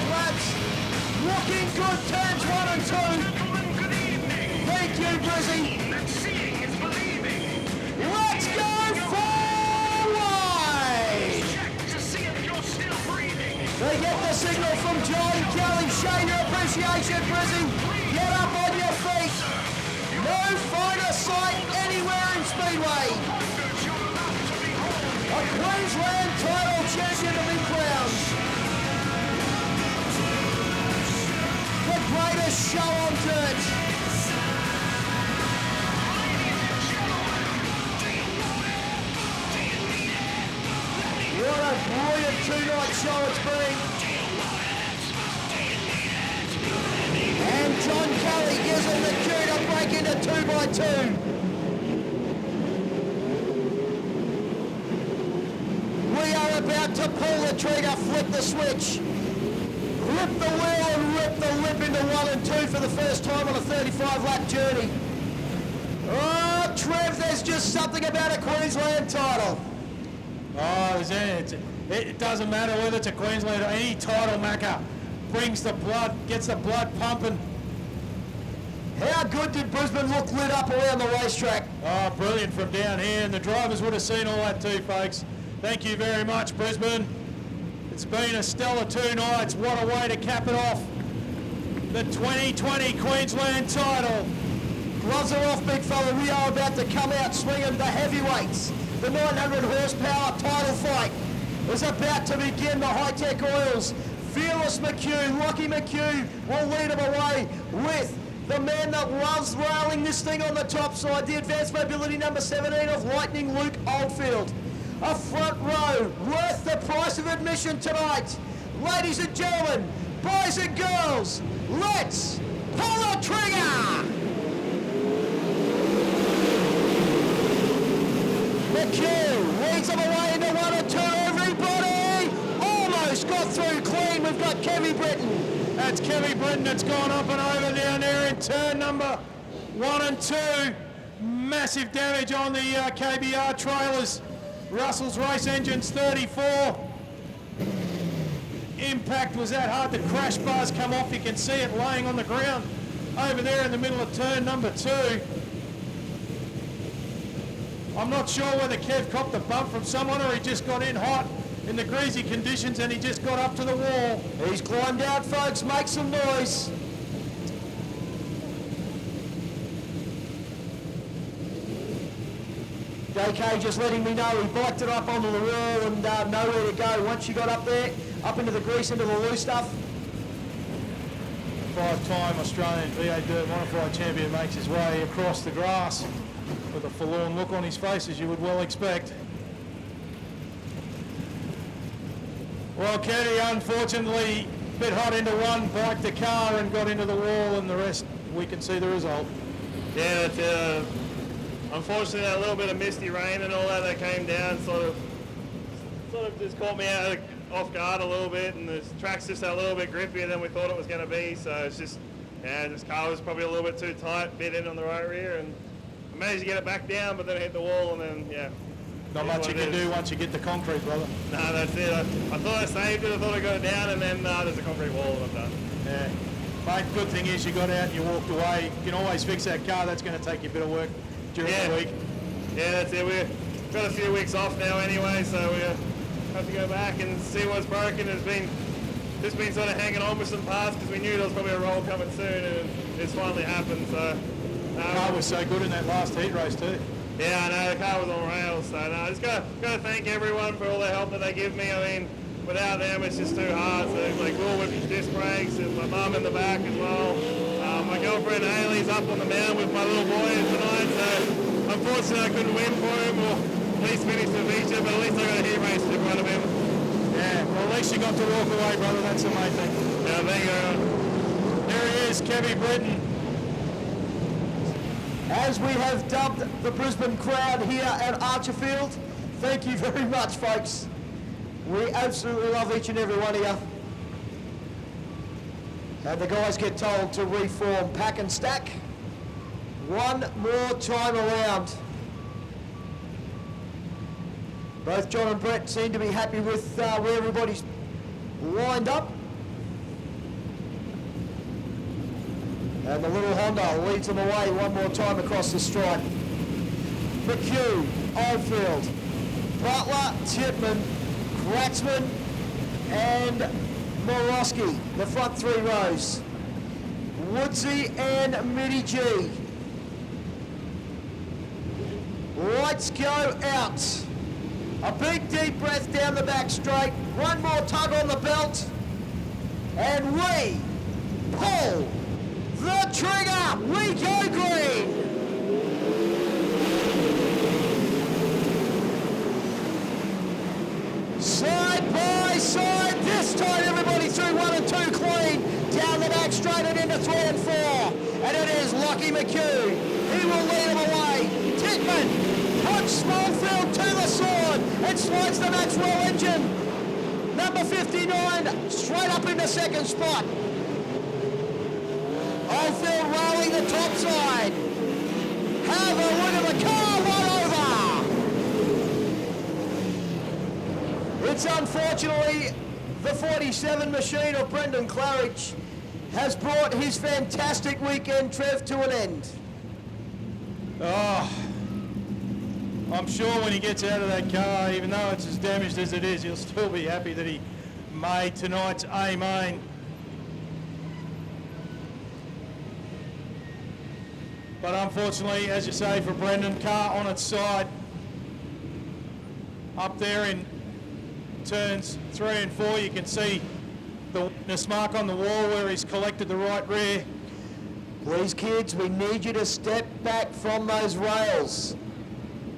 laps. Looking good, turns 1 and 2. Good evening. Thank you, Brizzy. That seeing is believing. Let's go forward! Check to see if you're still breathing. They get the signal from John Kelly. Show your appreciation, Brizzy. Get up on your feet. No finer sight anywhere in Speedway. A Queensland title champion to be crowned. The greatest show on dirt. What a brilliant two-night show it's been. And John Kelly gives him the cue to break into 2x2. We are about to pull the trigger, flip the switch, rip the wheel and rip the lip into 1 and 2 for the first time on a 35-lap journey. Oh, Trev, there's just something about a Queensland title. Oh, it doesn't matter whether it's a Queensland or any title, Macca. Brings the blood, gets the blood pumping. How good did Brisbane look lit up around the racetrack? Oh, brilliant from down here, and the drivers would have seen all that too, folks. Thank you very much, Brisbane. It's been a stellar 2 nights. What a way to cap it off. The 2020 Queensland title. Gloves are off, big fella. We are about to come out swinging the heavyweights. The 900 horsepower title fight is about to begin. The high-tech oils. Fearless McHugh, Lockie McHugh will lead him away with the man that loves railing this thing on the top side, the advanced mobility number 17 of Lightning, Luke Oldfield. A front row worth the price of admission tonight. Ladies and gentlemen, boys and girls, let's pull the trigger! McHugh leads him away into 1 and 2, everybody! Almost got through clean, we've got Kevy Britton. That's Kevy Britton that's gone up and over down there in turn number 1 and 2. Massive damage on the KBR trailers. Russell's race engine's 34. Impact was that hard. The crash bars come off. You can see it laying on the ground over there in the middle of turn number 2. I'm not sure whether Kev copped a bump from someone or he just got in hot in the greasy conditions and he just got up to the wall. He's climbed out, folks. Make some noise. JK just letting me know he biked it up onto the wall and nowhere to go. Once you got up there, up into the grease, into the loose stuff. 5-time Australian V8 Dirt Modified champion makes his way across the grass with a forlorn look on his face, as you would well expect. Well, Kenny, unfortunately, a bit hot into one, biked the car and got into the wall, and the rest, we can see the result. Yeah, it's, unfortunately, that little bit of misty rain and all that came down sort of just caught me off guard a little bit, and the track's just a little bit grippier than we thought it was going to be, so it's just, yeah, this car was probably a little bit too tight, bit in on the right rear, and I managed to get it back down, but then it hit the wall, and then, yeah. Not much you can do once you get the concrete, brother. No, that's it. I thought I saved it, I thought I got it down, and then there's a concrete wall and I'm done. Yeah. Mate, good thing is you got out and you walked away. You can always fix that car. That's going to take you a bit of work during the week. Yeah, that's it. We've got a few weeks off now anyway, so we have to go back and see what's broken. It's been sort of hanging on with some parts because we knew there was probably a roll coming soon, and it's finally happened. So the car was so good in that last heat race too. Yeah, I know, the car was on rails, so no, I just got to thank everyone for all the help that they give me. I mean, without them, it's just too hard. So, like, Will with his disc brakes, and my mum in the back as well. My girlfriend Hayley's up on the mound with my little boy tonight, so unfortunately I couldn't win for him, or at least finish the feature, but at least I got a heat race in front of him. Yeah, well, at least you got to walk away, brother. That's the main thing. Yeah, thank you. There he is, Kevy Britton. As we have dubbed the Brisbane crowd here at Archerfield, thank you very much, folks. We absolutely love each and every one of you. And the guys get told to reform, pack and stack. One more time around. Both John and Brett seem to be happy with where everybody's lined up. And the little Honda leads them away one more time across the stripe. McHugh, Oldfield, Butler, Titman, Kratzman, and Morosky, the front three rows. Woodsy and Mitty G. Lights go out. A big deep breath down the back straight. One more tug on the belt. And we pull the trigger. We go green. Side by side. This time everybody through 1 and 2 clean. Down the back straight and into 3 and 4. And it is Lockie McHugh. He will lead them away. Titman puts Smallfield to the sword and slides the Maxwell engine. Number 59 straight up into second spot. Oldfield rolling the top side. Have a look at the car, one over. It's unfortunately the 47 machine of Brendan Claridge has brought his fantastic weekend, Trev, to an end. Oh, I'm sure when he gets out of that car, even though it's as damaged as it is, he'll still be happy that he made tonight's A main. But unfortunately, as you say, for Brendan, car on its side. Up there in turns 3 and 4, you can see the witness mark on the wall where he's collected the right rear. Please, kids, we need you to step back from those rails.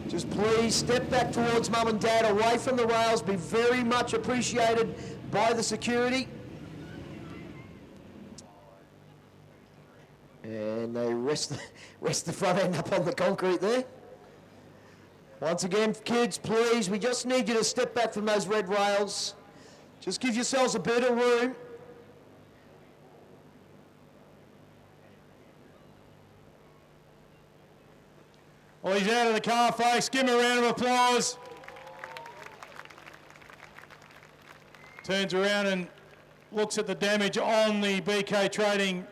Just please step back towards mum and dad, away from the rails. Be very much appreciated by the security. And they rest the front end up on the concrete there. Once again, kids, please, we just need you to step back from those red rails. Just give yourselves a bit of room. Well, he's out of the car, folks. Give him a round of applause. Turns around and looks at the damage on the BK Trading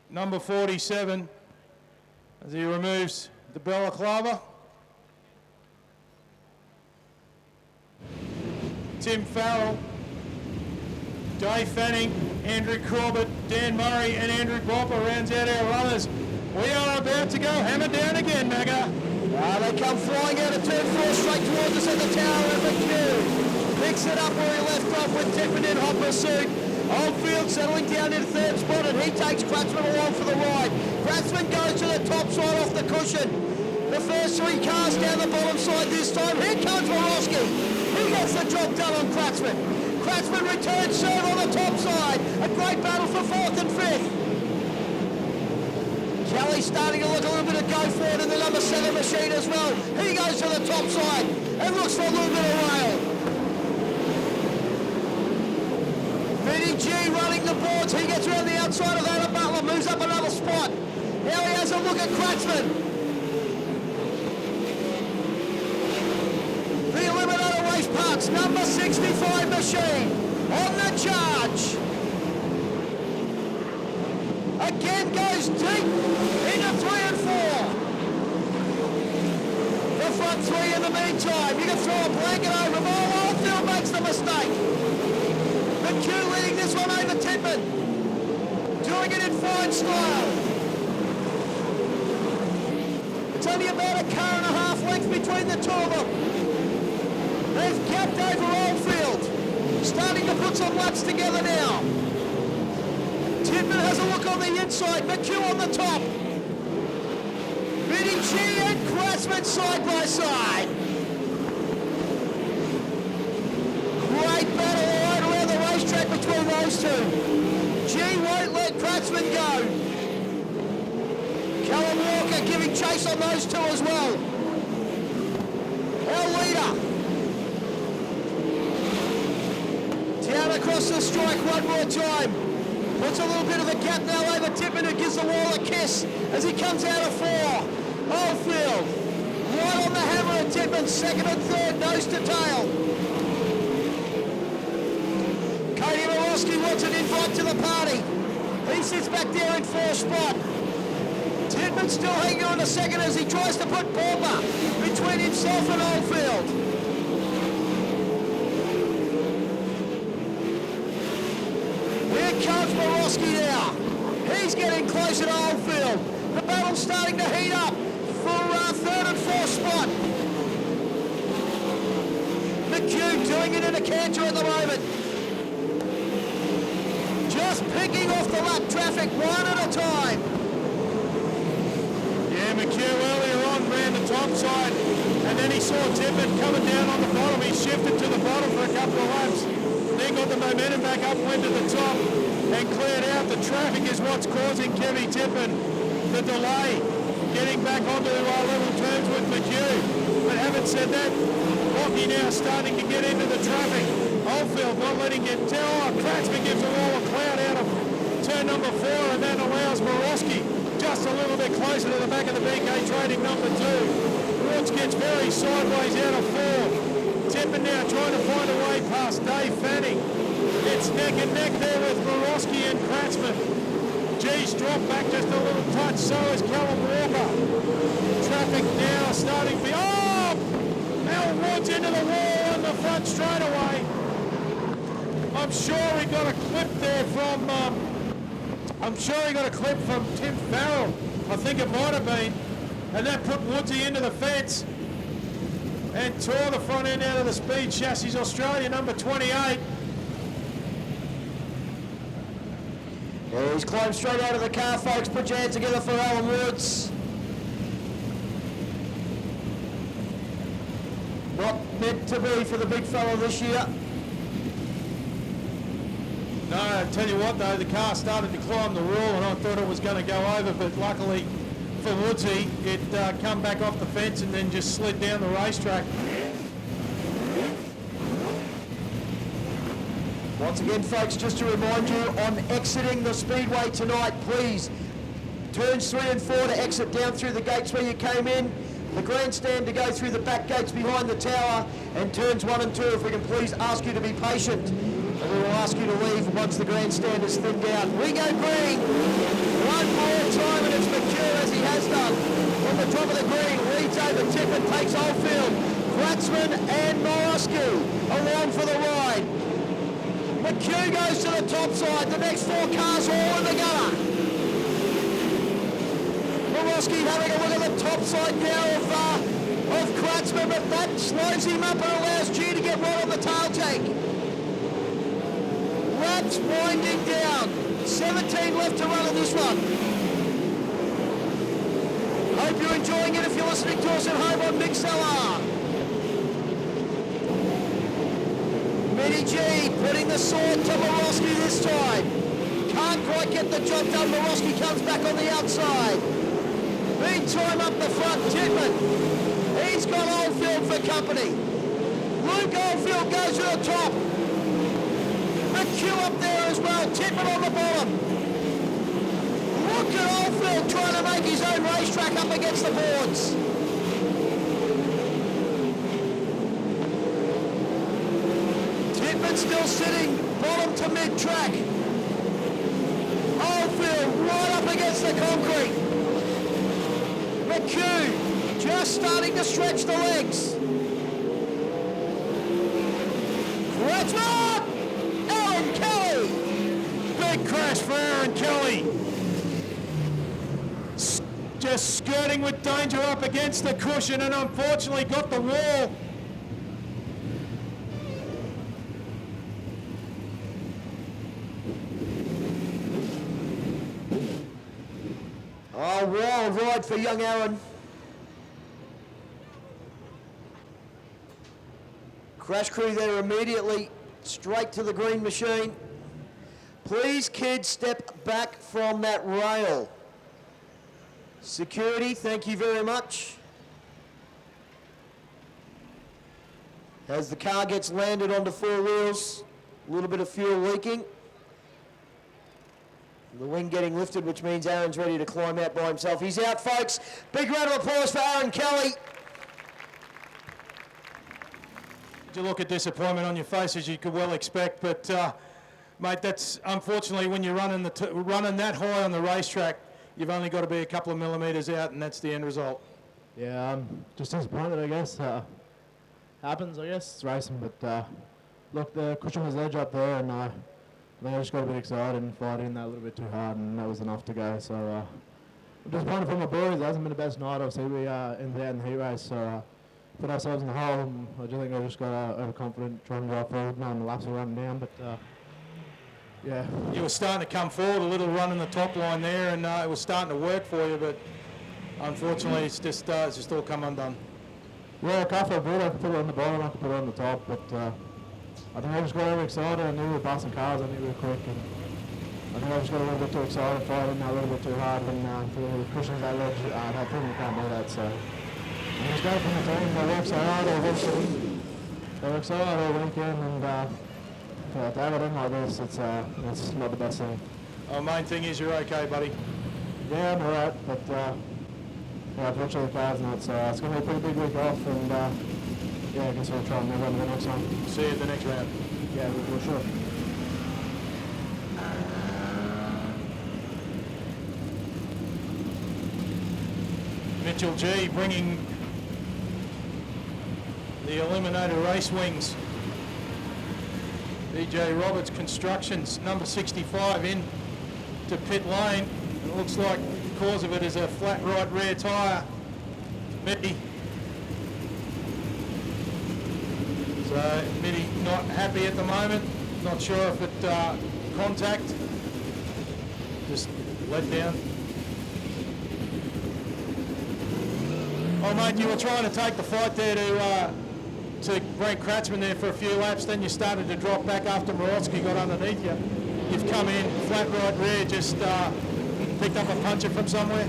number 47 as he removes the balaclava. Tim Farrell, Dave Fanning, Andrew Corbett, Dan Murray and Andrew Bopper rounds out our runners. We are about to go hammer down again, Magga. They come flying out of turn 4 straight towards us at the tower of McHugh. Picks it up where he left off with Tippin in hot pursuit. Oldfield settling down in third spot and he takes Kratzman along for the ride. Kratzman goes to the top side off the cushion. The first 3 cars down the bottom side this time. Here comes Morosky. He gets the job done on Kratzman. Kratzman returns serve on the top side. A great battle for 4th and 5th. Kelly's starting to look a little bit of go forward in the number 7 machine as well. He goes to the top side and looks for a little bit of rail. Vinny G running the boards. He gets around the outside of Adam Butler, moves up another spot. Now he has a look at Kratzman. The Eliminator Race Parts, number 65 machine, on the charge. Again goes deep into 3 and 4. The front 3 in the meantime. You can throw a blanket over them all. Oldfield makes the mistake. McHugh leading this one over Titman. Doing it in fine style. It's only about a car and a half length between the two of them. They've gapped over Oldfield. Starting to put some laps together now. Titman has a look on the inside. McHugh on the top. Vinny G and Kratzman side by side. Great battle right around the racetrack between those two. G won't let Kratzman go. Callum Walker giving chase on those two as well. Our leader. Down across the strike one more time. Puts a little bit of a gap now over Tippin, who gives the wall a kiss as he comes out of 4. Oldfield right on the hammer of Tippin, 2nd and 3rd, nose to tail. Cody Morosky back to the party. He sits back there in fourth spot. Tidman still hanging on a second as he tries to put Bomber between himself and Oldfield. Here comes Borowski now. He's getting closer to Oldfield. The battle's starting to heat up for third and fourth spot. McHugh doing it in a canter at the moment. Just picking off the lap traffic one at a time. Yeah, McHugh earlier on ran the top side, and then he saw Tippett coming down on the bottom. He shifted to the bottom for a couple of laps. Then got the momentum back up, went to the top, and cleared out. The traffic is what's causing Kevy Tippett the delay, getting back onto level terms with McHugh. But having said that, Rocky now starting to get into the traffic. Oldfield not letting get down. Kratzman gives a wall of cloud out of turn number 4, and that allows Borowski just a little bit closer to the back of the BK trading number 2. Woods gets very sideways out of 4. Tippett now trying to find a way past Dave Fanning. It's neck and neck there with Borowski and Kratzman. G's dropped back just a little touch, so is Callum Walker. Traffic now starting to be... Oh! Al Woods into the wall on the front straightaway. I'm sure he got a clip there from... I'm sure he got a clip from Tim Farrell. I think it might have been. And that put Woodsy into the fence and tore the front end out of the Speed Chassis Australia, number 28. Yeah, he's climbed straight out of the car, folks. Put your hands together for Alan Woods. Not meant to be for the big fella this year. No, I tell you what though, the car started to climb the wall and I thought it was going to go over, but luckily for Woodsy, it come back off the fence and then just slid down the racetrack. Once again, folks, just to remind you, on exiting the Speedway tonight, please, turns 3 and 4 to exit down through the gates where you came in, the grandstand to go through the back gates behind the tower, and turns 1 and 2, if we can please ask you to be patient. And we will ask you to leave once the grandstand is thinned out. We go green. One more time, and it's McHugh as he has done. On the top of the green, leads over Tippett, takes Oldfield. Kratzman and Borowski along for the ride. McHugh goes to the top side. The next 4 cars all in the gutter. Borowski having a look at the top side now of Kratzman, but that slows him up and allows G to get right on the tail tank. Laps winding down. 17 left to run on this one. Hope you're enjoying it if you're listening to us at home on Mixlr. Mitty G putting the sword to Borowski this time. Can't quite get the job done. Borowski comes back on the outside. Meantime up the front, Tippett. He's got Oldfield for company. Luke Oldfield goes to the top. McHugh up there as well, Tippett on the bottom. Look at Oldfield trying to make his own racetrack up against the boards. Tippett still sitting bottom to mid-track. Oldfield right up against the concrete. McHugh just starting to stretch the legs. Kratzman! Aaron Kelly! Big crash for Aaron Kelly. Just skirting with danger up against the cushion and unfortunately got the wall. Oh, wild ride for young Aaron. Crash crew there immediately, straight to the green machine. Please, kids, step back from that rail. Security, thank you very much. As the car gets landed onto 4 wheels, a little bit of fuel leaking. The wing getting lifted, which means Aaron's ready to climb out by himself. He's out, folks. Big round of applause for Aaron Kelly. You look at disappointment on your face, as you could well expect, but Mate, that's unfortunately when you're running running that high on the racetrack, you've only got to be a couple of millimetres out, and that's the end result. Yeah, I'm just disappointed, I guess. Happens, I guess. It's racing, but look, the cushion was edge up there, and I think I just got a bit excited and fired in that a little bit too hard, and that was enough to go. So I'm disappointed for my boys. It hasn't been the best night. Obviously, we ended out in the heat race, so put ourselves in the hole. And I just think I just got overconfident trying to drive forward, knowing the laps were running down, but yeah. You were starting to come forward a little, running the top line there, and it was starting to work for you, but unfortunately it's just all come undone. Yeah, I can't feel good. I could put it on the bottom, I could put it on the top, but I think I just got overexcited. I knew we were passing cars, I knew we were quick, and I think I just got a little bit too excited, fired in a little bit too hard, and for the cushions that ledge, I think we can't do that, so I'm just going from the team. They work so hard all weekend, they work so hard all weekend, and to have it in like this, it's not the best thing. The main thing is you're okay, buddy. Yeah, I'm alright, but yeah, unfortunately the car's not, so it's going to be a pretty big week off, and yeah, I guess we'll try and move on to the next one. See you at the next round. Yeah, we'll sure. Mitchell G bringing the Eliminator race wings. DJ Roberts Constructions, number 65, in to pit lane. It looks like the cause of it is a flat right rear tyre. Mitty. So Mitty not happy at the moment. Not sure if it contact. Just let down. Oh mate, you were trying to take the fight there to Brent Kratzman there for a few laps, then you started to drop back after Morozki got underneath you. You've come in flat right rear, just picked up a puncher from somewhere?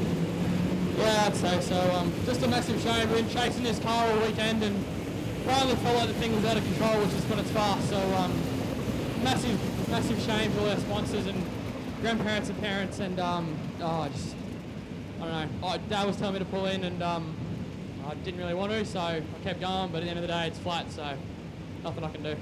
Yeah, I'd say so. Just a massive shame. We've been chasing this car all weekend and finally felt like the thing was out of control, which is when it's fast. So massive shame to all our sponsors and grandparents and parents, and I don't know. Dad was telling me to pull in, and I didn't really want to, so I kept going, but at the end of the day it's flat, so nothing I can do.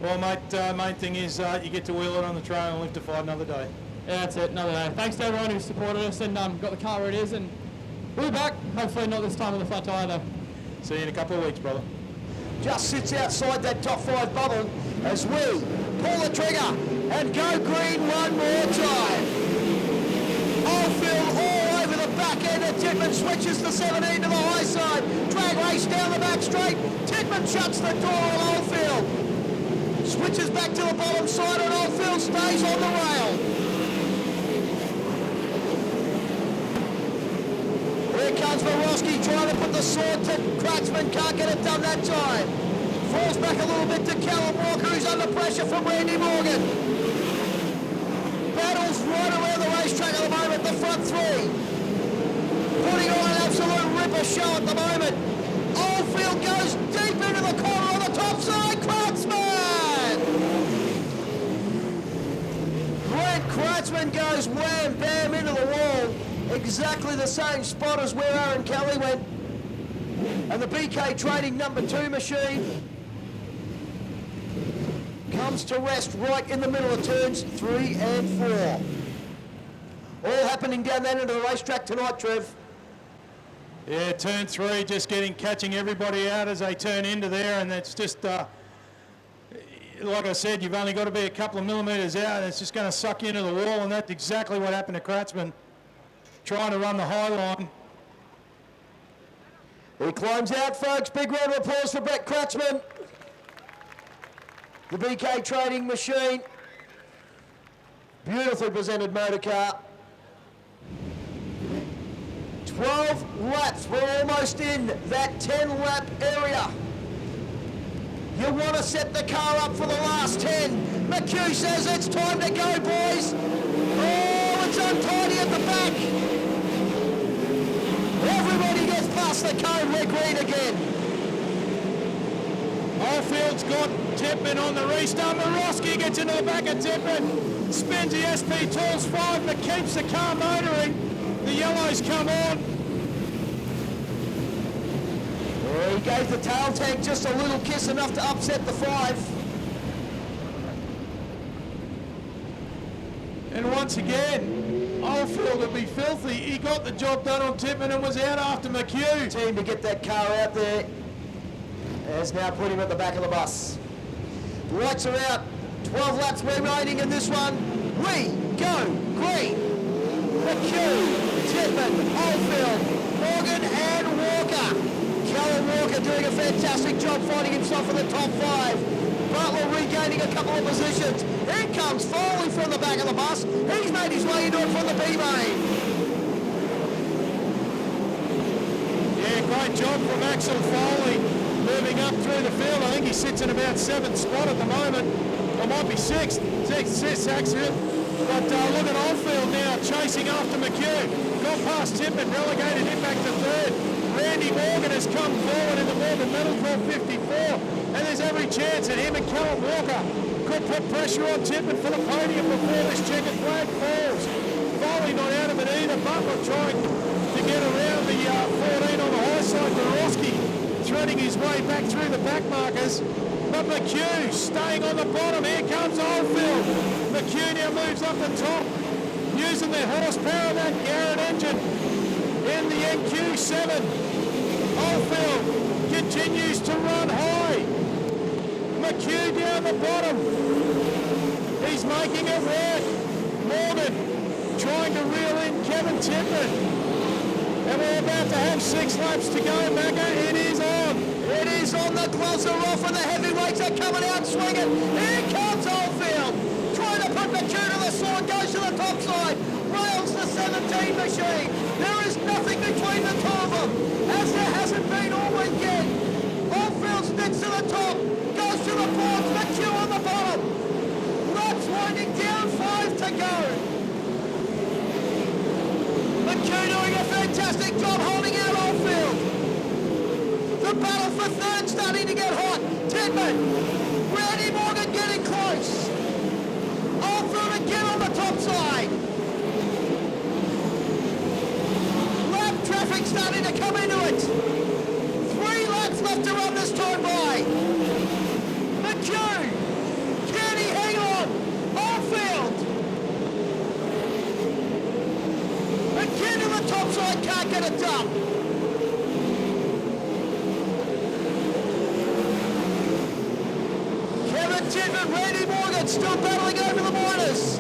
Well mate, main thing is you get to wheel it on the trail and live to fight another day. Yeah, that's it, another day. Thanks to everyone who supported us and got the car where it is, and we'll be back, hopefully not this time with a flat tyre though. See you in a couple of weeks, brother. Just sits outside that top 5 bubble as we pull the trigger and go green one more time. Oldfield all over the back end of Titman, switches the 17 to the high side. Drag race down the back straight. Titman shuts the door on Oldfield. Switches back to the bottom side and Oldfield stays on the rail. Here comes Morozki trying to put the sword to Kratzman, can't get it done that time. Falls back a little bit to Callum Walker, who's under pressure from Randy Morgan. Battles right around the racetrack at the moment, the front three. Putting on an absolute ripper show at the moment. Oldfield goes deep into the corner on the top side, Kratzman! Brent Kratzman goes wham bam into the wall. Exactly the same spot as where Aaron Kelly went. And the BK Trading number 2 machine comes to rest right in the middle of turns 3 and 4. All happening down that end of the racetrack tonight, Trev. Yeah, turn 3, just catching everybody out as they turn into there, and it's just, like I said, you've only got to be a couple of millimetres out, and it's just going to suck you into the wall, and that's exactly what happened to Kratzman, trying to run the high line. He climbs out, folks. Big round of applause for Brett Kratzman. The BK Trading machine. Beautifully presented motor car. 12 laps. We're almost in that 10-lap area. You want to set the car up for the last 10. McHugh says it's time to go, boys. Oh, it's untidy at the back. Everybody gets past the cone. We're green again. Oldfield's got Titman on the restart. Morozki gets into the back of Titman. Spins the SP Tools 5 but keeps the car motoring. The yellows come on. He gave the tail tank just a little kiss, enough to upset the 5. And once again, Oldfield would be filthy. He got the job done on Tippman and was out after McHugh. Team to get that car out there has now put him at the back of the bus. Lights are out. 12 laps remaining in this one. We go green. McHugh, Tippman, Oldfield, Morgan and Walker. Callum Walker doing a fantastic job finding himself in the top 5. Butler regaining a couple of positions. Here comes Foley from the back of the bus. He's made his way into it from the B-main. Yeah, great job from Axel Foley moving up through the field. I think he sits in about 7th spot at the moment. Or might be 6th actually. But look at Oldfield now chasing after McHugh. Got past Tippman, relegated him back to 3rd. Randy Morgan has come forward in the Morgan Medal Club 54. And there's every chance that him and Callum Walker could put pressure on Tippman for the podium before this checkered flag falls. Foley not out of it either. Butler trying to get around the 14 on the high side. Borowski threading his way back through the back markers. But McHugh staying on the bottom. Here comes Oldfield. McHugh now moves up the top, using their horsepower of that Garrett engine in the NQ7. Oldfield continues to run high. McHugh down the bottom. He's making it work. Morgan trying to reel in Kevin Tippman. And we're about to have 6 laps to go, Macca. It is on. It is on. The gloves are off and the heavyweights are coming out swinging. Here comes Oldfield. Trying to put McHugh to the sword. Goes to the top side. Rails the 17 machine. There is nothing between the two of them, as there hasn't been all weekend. Oldfield sticks to the top. Goes to the boards. McHugh on the bottom. Laps winding down. 5 to go. McHugh doing a fantastic job holding out Oldfield. The battle for 3rd starting to get hot. Tippman, Randy Morgan getting close. Oldfield again on the top side. Lap traffic starting to come into it. 3 laps left to run this time by. McHugh, can he hang on? Oldfield. Again to the top side, can't get it done. Kevin Tippman, Randy Morgan still battling over the minors.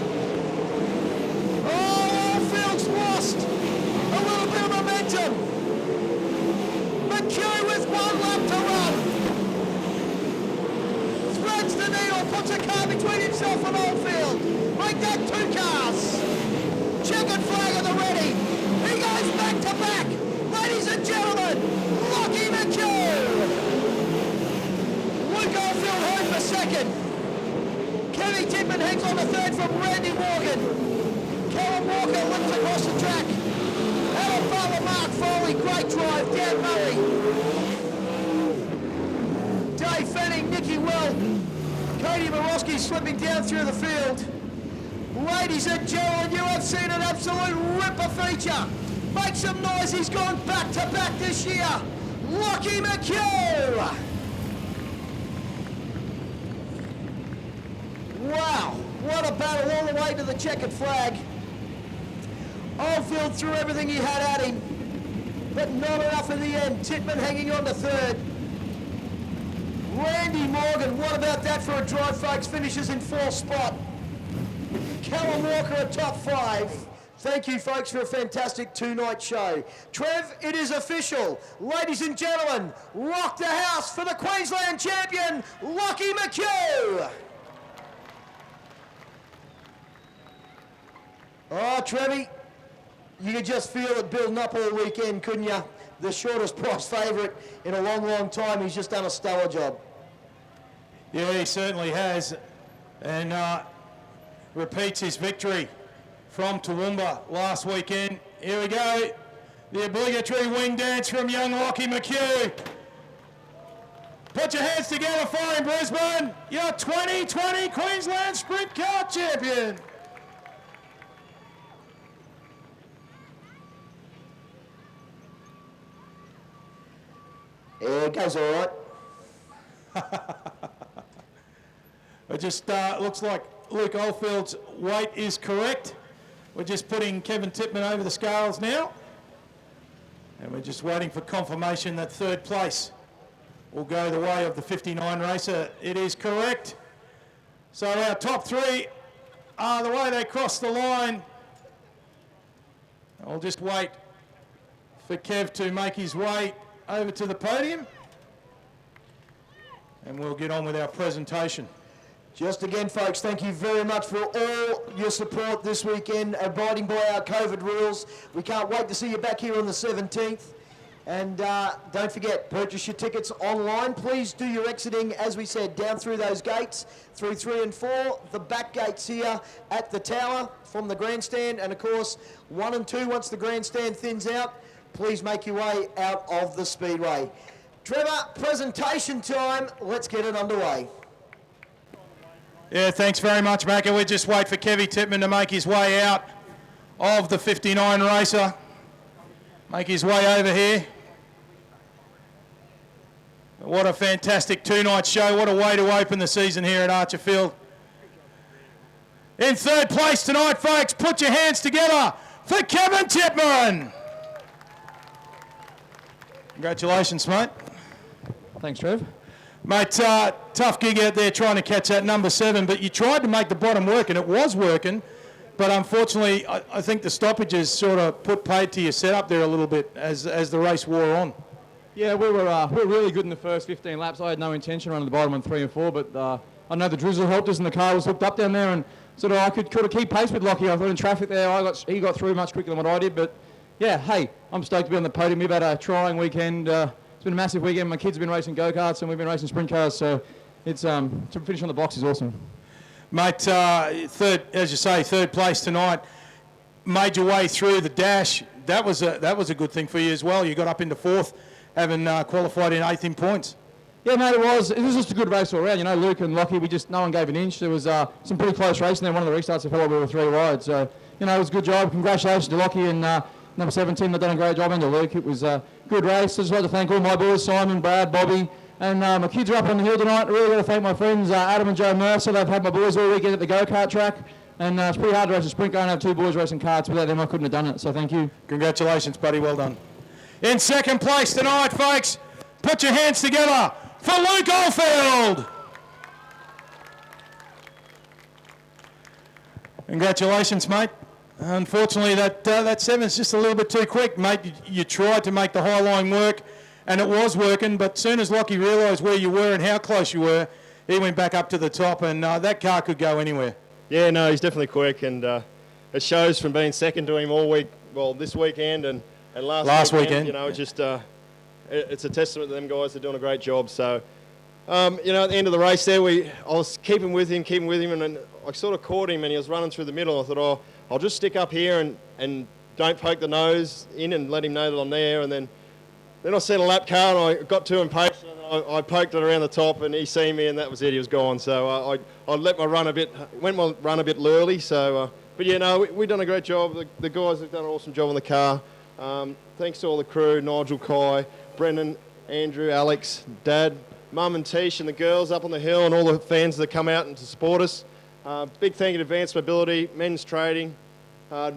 Oh, Oldfield's lost a little bit of momentum. McHugh with 1 lap to run. Threads the needle, puts a car between himself and Oldfield. Make that 2 cars. Checkered flag at the ready. He goes back to back. Ladies and gentlemen, Lockie McHugh. Luke Oldfield home for 2nd. Kenny Tippman hangs on to 3rd from Randy Morgan. Callum Walker limps across the track. Alan Butler, Mark Foley, great drive. Dan Murray. Dave Fanning, Nicky Well. Cody Borowski slipping down through the field. Ladies and gentlemen, you have seen an absolute ripper feature. Make some noise, he's gone back to back this year. Lockie McHugh. Wow, what a battle all the way to the checkered flag. Oldfield threw everything he had at him, but not enough in the end. Tippman hanging on to 3rd. Randy Morgan, what about that for a drive, folks? Finishes in 4th spot. Callum Walker at top 5. Thank you, folks, for a fantastic 2-night show. Trev, it is official. Ladies and gentlemen, rock the house for the Queensland champion, Lockie McHugh. Oh, Trevi, you could just feel it building up all weekend, couldn't you? The shortest price favourite in a long, long time. He's just done a stellar job. Yeah, he certainly has. And repeats his victory from Toowoomba last weekend. Here we go. The obligatory wing dance from young Lockie McHugh. Put your hands together for him, Brisbane. Your 2020 Queensland Sprint Car champion. Yeah, it goes all right. It just looks Luke Oldfield's weight is correct. We're just putting Kevin Tippman over the scales now. And we're just waiting for confirmation that third place will go the way of the 59 racer. It is correct. So our top three are the way they cross the line. I'll just wait for Kev to make his way over to the podium. And we'll get on with our presentation. Just again, folks, thank you very much for all your support this weekend, abiding by our COVID rules. We can't wait to see you back here on the 17th. And don't forget, purchase your tickets online. Please do your exiting, as we said, down through those gates, through 3 and 4, the back gates here at the tower from the grandstand. And of course, 1 and 2, once the grandstand thins out, please make your way out of the Speedway. Trevor, presentation time. Let's get it underway. Yeah, thanks very much, Macca. We'll just wait for Kevy Tippman to make his way out of the 59 racer. Make his way over here. What a fantastic two-night show. What a way to open the season here at Archerfield. In third place tonight, folks, put your hands together for Kevin Tippman. Congratulations, mate. Thanks, Trev. Mate, tough gig out there trying to catch that number 7, but you tried to make the bottom work, and it was working. But unfortunately, I think the stoppages sort of put paid to your setup there a little bit as the race wore on. Yeah, we were really good in the first 15 laps. I had no intention running the bottom on 3 and 4, but I know the drizzle helped us and the car was hooked up down there, and sort of I could keep pace with Lockie. I thought in traffic there, he got through much quicker than what I did. But yeah, hey, I'm stoked to be on the podium. We've had a trying weekend. It's been a massive weekend. My kids have been racing go-karts and we've been racing sprint cars, so it's to finish on the box is awesome. Mate, third, as you say, third place tonight. Made your way through the dash. That was a good thing for you as well. You got up into 4th, having qualified in 8th in points. Yeah, mate, it was just a good race all around. You know, Luke and Lockie, no one gave an inch. There was some pretty close racing there. One of the restarts, I felt like we were 3 wide. So, you know, it was a good job. Congratulations to Lockie and number 17. They've done a great job, and to Luke. It was a good race. I'd just like to thank all my boys, Simon, Brad, Bobby. And my kids are up on the hill tonight. I really got to thank my friends, Adam and Joe Mercer. They've had my boys all weekend at the go-kart track. And it's pretty hard to race a sprint car and have 2 boys racing karts. Without them, I couldn't have done it. So thank you. Congratulations, buddy. Well done. In second place tonight, folks, put your hands together for Luke Oldfield. Congratulations, mate. Unfortunately, that 7's just a little bit too quick, mate. You tried to make the high line work. And it was working, but as soon as Lockie realised where you were and how close you were, he went back up to the top, and that car could go anywhere. Yeah, no, he's definitely quick, and it shows from being second to him all week, well, this weekend and last weekend. You know, just it's a testament to them guys. Are doing a great job. So, you know, at the end of the race there, I was keeping with him, and then I sort of caught him, and he was running through the middle. I thought, oh, I'll just stick up here and don't poke the nose in and let him know that I'm there, and then I seen a lap car and I got too impatient and I poked it around the top and he seen me and that was it, he was gone. So I let my run a bit early. So, but yeah, no, we've done a great job. The guys have done an awesome job on the car. Thanks to all the crew, Nigel, Kai, Brendan, Andrew, Alex, Dad, Mum and Tish and the girls up on the hill and all the fans that come out and to support us. Big thank you to Advanced Mobility, Men's Trading,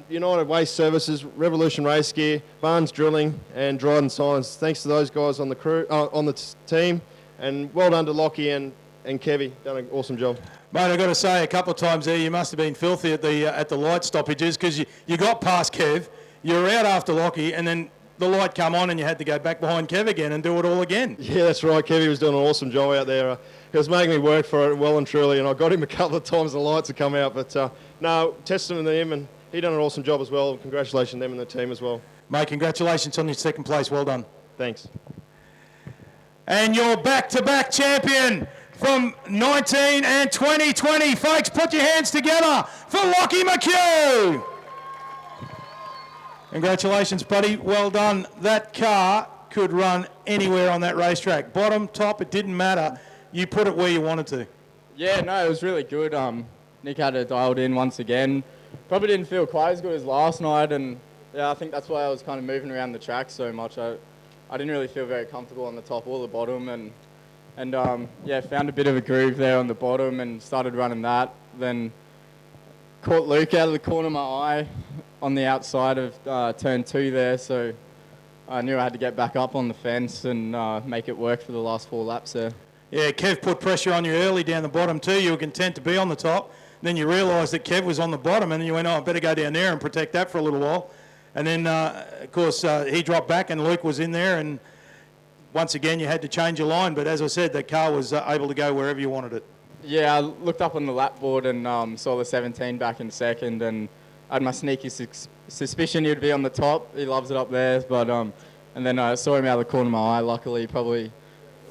United Waste Services, Revolution Race Gear, Barnes Drilling, and Dryden Science. Thanks to those guys on the crew, on the team, and well done to Lockie and Kevy. Done an awesome job. Mate, I've got to say, a couple of times there, you must have been filthy at the light stoppages because you got past Kev, you were out after Lockie, and then the light come on and you had to go back behind Kev again and do it all again. Yeah, that's right. Kevy was doing an awesome job out there. He was making me work for it well and truly, and I got him a couple of times the lights had come out. But no, testament to him, and he done an awesome job as well. Congratulations to them and the team as well. Mate, congratulations on your second place. Well done. Thanks. And your back-to-back champion from 19 and 2020. Folks, put your hands together for Lockie McHugh. Congratulations, buddy. Well done. That car could run anywhere on that racetrack. Bottom, top, it didn't matter. You put it where you wanted to. Yeah, no, it was really good. Nick had it dialed in once again. Probably didn't feel quite as good as last night, and yeah, I think that's why I was kind of moving around the track so much. I didn't really feel very comfortable on the top or the bottom, and yeah, found a bit of a groove there on the bottom and started running that. Then caught Luke out of the corner of my eye on the outside of turn 2 there, so I knew I had to get back up on the fence and make it work for the last 4 laps there. Yeah, Kev put pressure on you early down the bottom too. You were content to be on the top. Then you realised that Kev was on the bottom, and then you went, oh, I better go down there and protect that for a little while. And then, of course, he dropped back and Luke was in there, and once again you had to change your line. But as I said, the car was able to go wherever you wanted it. Yeah, I looked up on the lap board and saw the 17 back in second, and I had my sneaky suspicion he'd be on the top. He loves it up there, but and then I saw him out of the corner of my eye, luckily, probably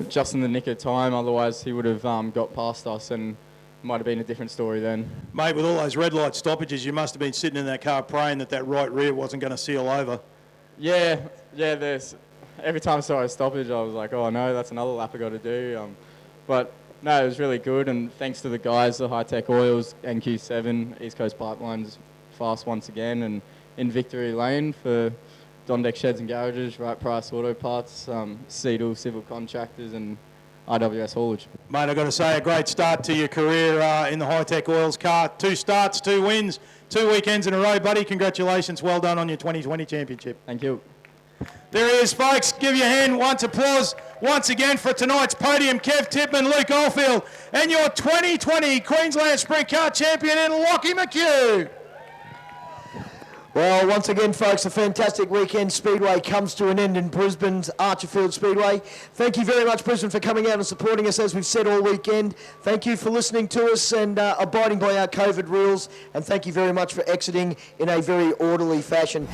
just in the nick of time. Otherwise, he would have got past us and might have been a different story then. Mate, with all those red light stoppages, you must have been sitting in that car praying that right rear wasn't going to seal over. Yeah. Every time I saw a stoppage, I was like, oh no, that's another lap I got to do. But no, it was really good, and thanks to the guys, the High Tech Oils, NQ7, East Coast Pipelines, fast once again, and in Victory Lane for Dondeck Sheds and Garages, Right Price Auto Parts, Seedle Civil Contractors, and IWS Haulage. Mate, I've got to say, a great start to your career in the High Tech Oils car. 2 starts, 2 wins, 2 weekends in a row, buddy. Congratulations. Well done on your 2020 championship. Thank you. There he is, folks. Give your hand applause once again for tonight's podium. Kev Tipman, Luke Oldfield, and your 2020 Queensland Sprint Car champion in Lockie McHugh. Well, once again, folks, a fantastic weekend. Speedway comes to an end in Brisbane's Archerfield Speedway. Thank you very much, Brisbane, for coming out and supporting us, as we've said all weekend. Thank you for listening to us and abiding by our COVID rules. And thank you very much for exiting in a very orderly fashion.